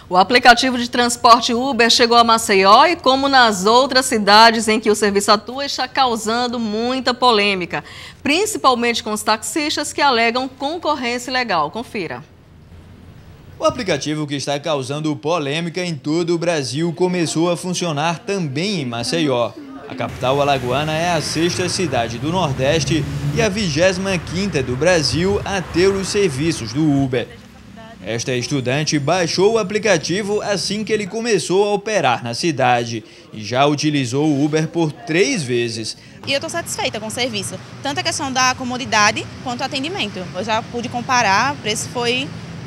O aplicativo de transporte Uber chegou a Maceió e, como nas outras cidades em que o serviço atua, está causando muita polêmica, principalmente com os taxistas que alegam concorrência ilegal. Confira. O aplicativo, que está causando polêmica em todo o Brasil, começou a funcionar também em Maceió. A capital alagoana é a 6ª cidade do Nordeste e a 25ª do Brasil a ter os serviços do Uber. Esta estudante baixou o aplicativo assim que ele começou a operar na cidade e já utilizou o Uber por 3 vezes. E eu estou satisfeita com o serviço, tanto a questão da comodidade quanto o atendimento. Eu já pude comparar, o preço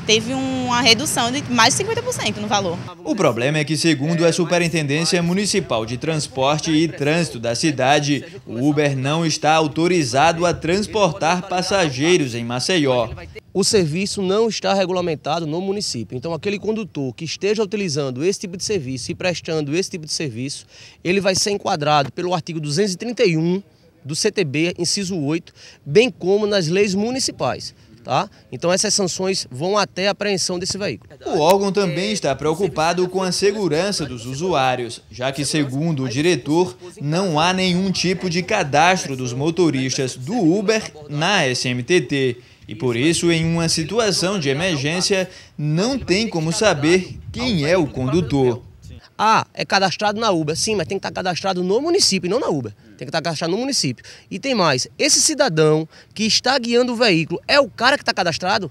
teve uma redução de mais de 50% no valor. O problema é que, segundo a Superintendência Municipal de Transporte e Trânsito da cidade, o Uber não está autorizado a transportar passageiros em Maceió. O serviço não está regulamentado no município, então aquele condutor que esteja utilizando esse tipo de serviço e prestando esse tipo de serviço, ele vai ser enquadrado pelo artigo 231 do CTB, inciso 8, bem como nas leis municipais. Tá? Então essas sanções vão até a apreensão desse veículo. O órgão também está preocupado com a segurança dos usuários, já que, segundo o diretor, não há nenhum tipo de cadastro dos motoristas do Uber na SMTT. E por isso, em uma situação de emergência, não tem como saber quem é o condutor. É cadastrado na Uber, sim, mas tem que estar cadastrado no município e não na Uber. Tem que estar cadastrado no município. E tem mais, esse cidadão que está guiando o veículo é o cara que está cadastrado?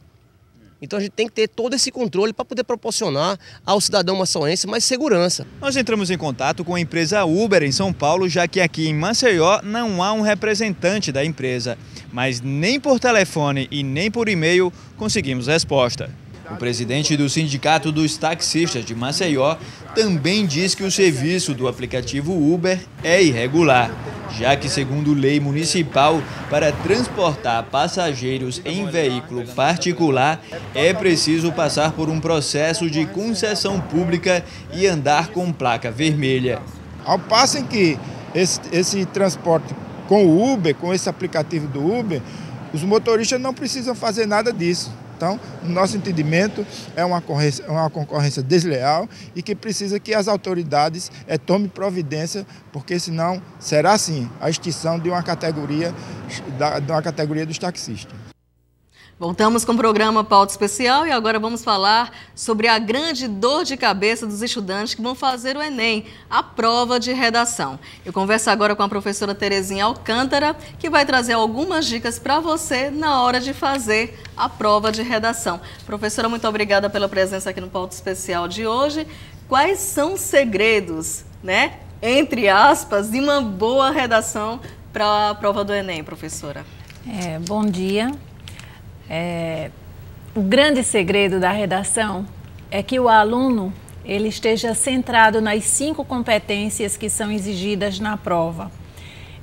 Então a gente tem que ter todo esse controle para poder proporcionar ao cidadão maçoense mais segurança. Nós entramos em contato com a empresa Uber em São Paulo, já que aqui em Maceió não há um representante da empresa. Mas nem por telefone e nem por e-mail conseguimos resposta. O presidente do Sindicato dos Taxistas de Maceió também diz que o serviço do aplicativo Uber é irregular, já que, segundo lei municipal, para transportar passageiros em veículo particular, é preciso passar por um processo de concessão pública e andar com placa vermelha. Ao passo em que esse transporte com o Uber, com esse aplicativo do Uber, os motoristas não precisam fazer nada disso. Então, no nosso entendimento, é uma concorrência desleal e que precisa que as autoridades tomem providência, porque senão será assim a extinção de uma categoria dos taxistas. Voltamos com o programa Pauta Especial e agora vamos falar sobre a grande dor de cabeça dos estudantes que vão fazer o Enem, a prova de redação. Eu converso agora com a professora Terezinha Alcântara, que vai trazer algumas dicas para você na hora de fazer a prova de redação. Professora, muito obrigada pela presença aqui no Pauta Especial de hoje. Quais são os segredos, né, entre aspas, de uma boa redação para a prova do Enem, professora? Bom dia. O grande segredo da redação é que o aluno ele esteja centrado nas 5 competências que são exigidas na prova.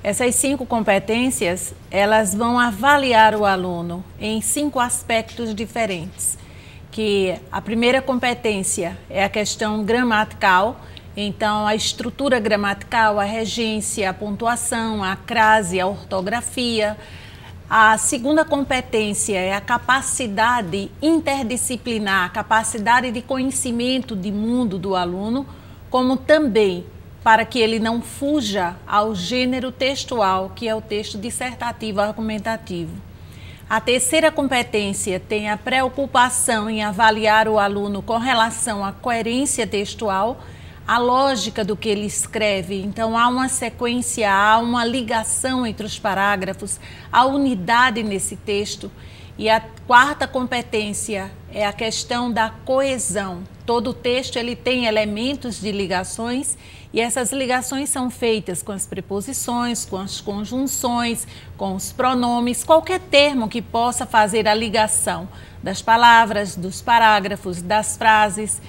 Essas 5 competências, elas vão avaliar o aluno em 5 aspectos diferentes. Que a primeira competência é a questão gramatical, então a estrutura gramatical, a regência, a pontuação, a crase, a ortografia. A segunda competência é a capacidade interdisciplinar, a capacidade de conhecimento de mundo do aluno, como também para que ele não fuja ao gênero textual, que é o texto dissertativo argumentativo. A terceira competência tem a preocupação em avaliar o aluno com relação à coerência textual, a lógica do que ele escreve. Então há uma sequência, há uma ligação entre os parágrafos, há unidade nesse texto. E a quarta competência é a questão da coesão. Todo texto ele tem elementos de ligações e essas ligações são feitas com as preposições, com as conjunções, com os pronomes, qualquer termo que possa fazer a ligação das palavras, dos parágrafos, das frases.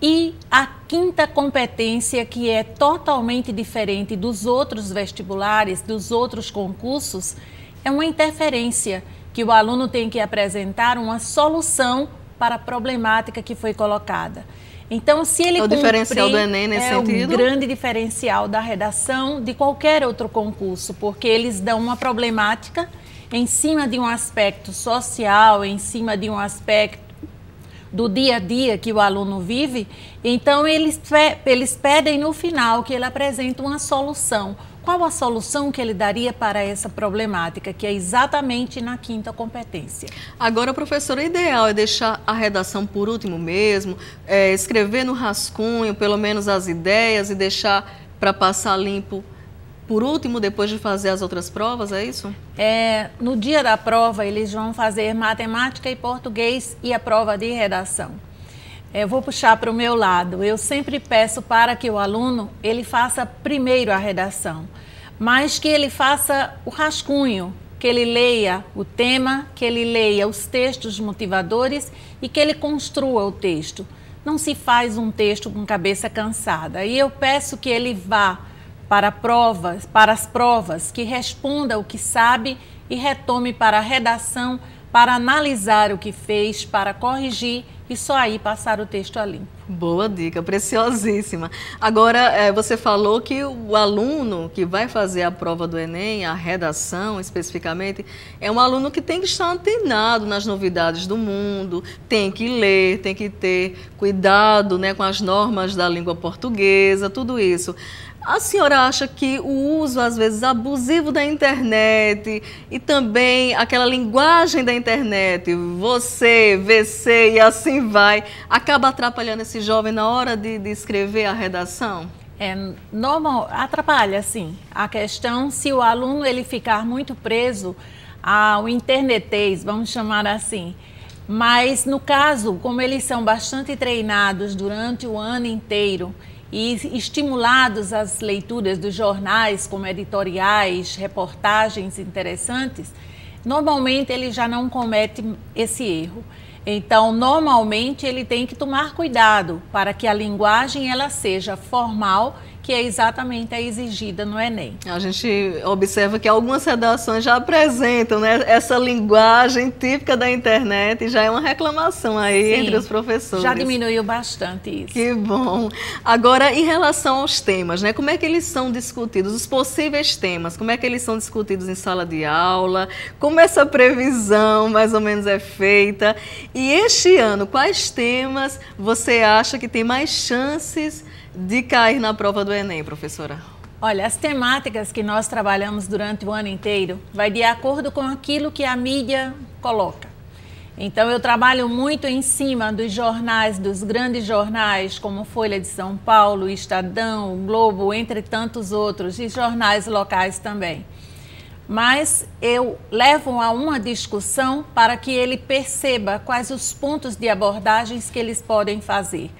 E a quinta competência, que é totalmente diferente dos outros vestibulares, dos outros concursos, é uma interferência, que o aluno tem que apresentar uma solução para a problemática que foi colocada. Então, se ele cumprir, o diferencial do Enem nesse sentido? É o grande diferencial da redação de qualquer outro concurso, porque eles dão uma problemática em cima de um aspecto social, em cima de um aspecto do dia a dia que o aluno vive, então eles pedem no final que ele apresente uma solução. Qual a solução que ele daria para essa problemática, que é exatamente na quinta competência? Agora, professora, o ideal é deixar a redação por último mesmo, escrever no rascunho pelo menos as ideias e deixar para passar limpo por último, depois de fazer as outras provas, é isso? No dia da prova, eles vão fazer matemática e português e a prova de redação. Eu vou puxar para o meu lado. Eu sempre peço para que o aluno ele faça primeiro a redação, mas que ele faça o rascunho, que ele leia o tema, que ele leia os textos motivadores e que ele construa o texto. Não se faz um texto com cabeça cansada. E eu peço que ele vá para as provas, que responda o que sabe e retome para a redação, para analisar o que fez, para corrigir e só aí passar o texto a limpo. Boa dica, preciosíssima. Agora, você falou que o aluno que vai fazer a prova do Enem, a redação especificamente, é um aluno que tem que estar antenado nas novidades do mundo, tem que ler, tem que ter cuidado, né, com as normas da língua portuguesa, tudo isso. A senhora acha que o uso, às vezes, abusivo da internet e também aquela linguagem da internet, você, VC e assim vai, acaba atrapalhando esse jovem na hora de escrever a redação? Normal, atrapalha, sim. A questão, se o aluno ele ficar muito preso ao internetês, vamos chamar assim. Mas, no caso, como eles são bastante treinados durante o ano inteiro, e estimulados às leituras dos jornais, como editoriais, reportagens interessantes, normalmente ele já não comete esse erro. Então, normalmente ele tem que tomar cuidado para que a linguagem ela seja formal, que é exatamente a exigida no Enem. A gente observa que algumas redações já apresentam, né, essa linguagem típica da internet e já é uma reclamação aí. Sim, entre os professores. Já diminuiu bastante isso. Que bom. Agora, em relação aos temas, né, como é que eles são discutidos? Os possíveis temas, como é que eles são discutidos em sala de aula? Como essa previsão mais ou menos é feita? E este ano, quais temas você acha que tem mais chances de cair na prova do Enem, professora? Olha, as temáticas que nós trabalhamos durante o ano inteiro vai de acordo com aquilo que a mídia coloca. Então, eu trabalho muito em cima dos jornais, dos grandes jornais, como Folha de São Paulo, Estadão, Globo, entre tantos outros, e jornais locais também. Mas eu levo a uma discussão para que ele perceba quais os pontos de abordagens que eles podem fazer.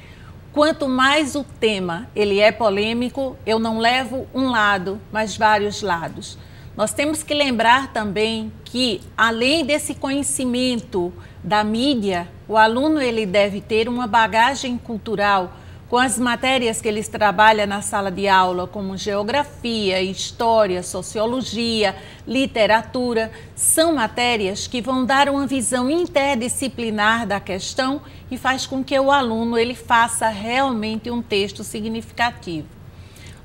Quanto mais o tema ele é polêmico, eu não levo um lado, mas vários lados. Nós temos que lembrar também que, além desse conhecimento da mídia, o aluno ele deve ter uma bagagem cultural com as matérias que eles trabalham na sala de aula, como geografia, história, sociologia, literatura. São matérias que vão dar uma visão interdisciplinar da questão e faz com que o aluno ele faça realmente um texto significativo.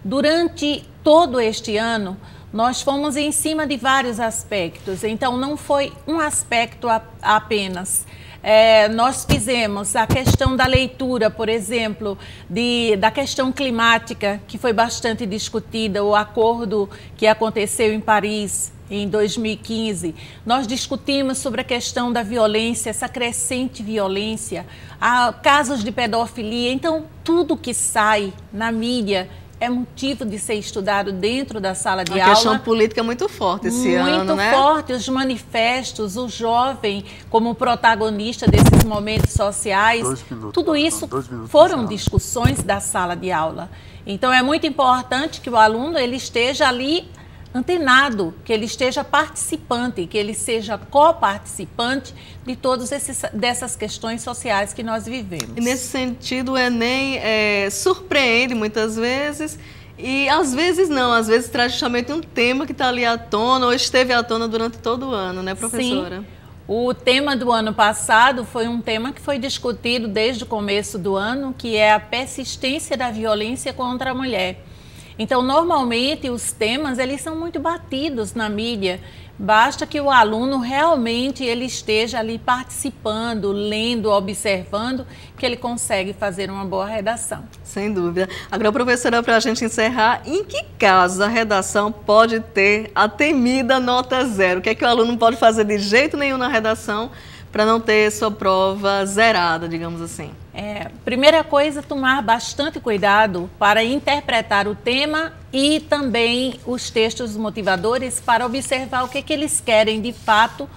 Durante todo este ano, nós fomos em cima de vários aspectos, então não foi um aspecto apenas. Nós fizemos a questão da leitura, por exemplo, da questão climática, que foi bastante discutida, o acordo que aconteceu em Paris em 2015. Nós discutimos sobre a questão da violência, essa crescente violência, casos de pedofilia. Então, tudo que sai na mídia é motivo de ser estudado dentro da sala de aula. A questão política é muito forte esse ano, né? Muito forte, os manifestos, o jovem como protagonista desses momentos sociais, tudo isso foram discussões da sala de aula. Então é muito importante que o aluno ele esteja ali antenado, que ele esteja participante, que ele seja coparticipante de todas dessas questões sociais que nós vivemos. E nesse sentido, o Enem surpreende muitas vezes e às vezes não, às vezes traz justamente um tema que está ali à tona ou esteve à tona durante todo o ano, né, professora? Sim. O tema do ano passado foi um tema que foi discutido desde o começo do ano, que é a persistência da violência contra a mulher. Então, normalmente, os temas, eles são muito batidos na mídia, Basta que o aluno realmente ele esteja ali participando, lendo, observando, que ele consegue fazer uma boa redação. Sem dúvida. Agora, professora, para a gente encerrar, em que casos a redação pode ter a temida nota 0? O que é que o aluno não pode fazer de jeito nenhum na redação para não ter sua prova zerada, digamos assim? Primeira coisa, tomar bastante cuidado para interpretar o tema e também os textos motivadores para observar o que eles querem de fato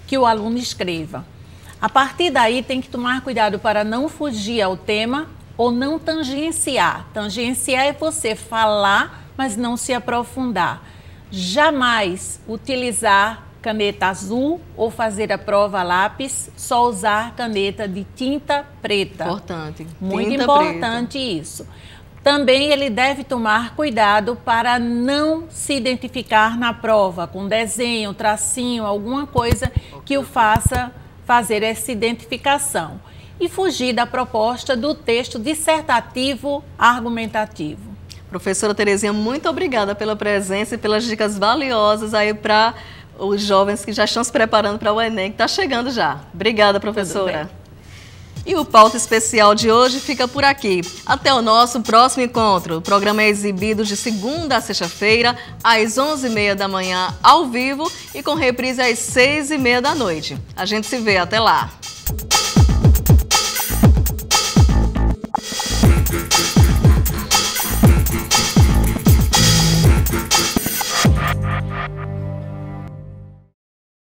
que o aluno escreva. A partir daí tem que tomar cuidado para não fugir ao tema ou não tangenciar. Tangenciar é você falar, mas não se aprofundar. Jamais utilizar caneta azul ou fazer a prova a lápis, só usar caneta de tinta preta. Importante. Muito tinta importante preta. isso. Também ele deve tomar cuidado para não se identificar na prova com desenho, tracinho, alguma coisa que o faça fazer essa identificação. E fugir da proposta do texto dissertativo argumentativo. Professora Terezinha, muito obrigada pela presença e pelas dicas valiosas aí para os jovens que já estão se preparando para o Enem, que está chegando já. Obrigada, professora. E o Pauta Especial de hoje fica por aqui. Até o nosso próximo encontro. O programa é exibido de segunda a sexta-feira, às 11h30 da manhã, ao vivo, e com reprise às 6h30 da noite. A gente se vê. Até lá.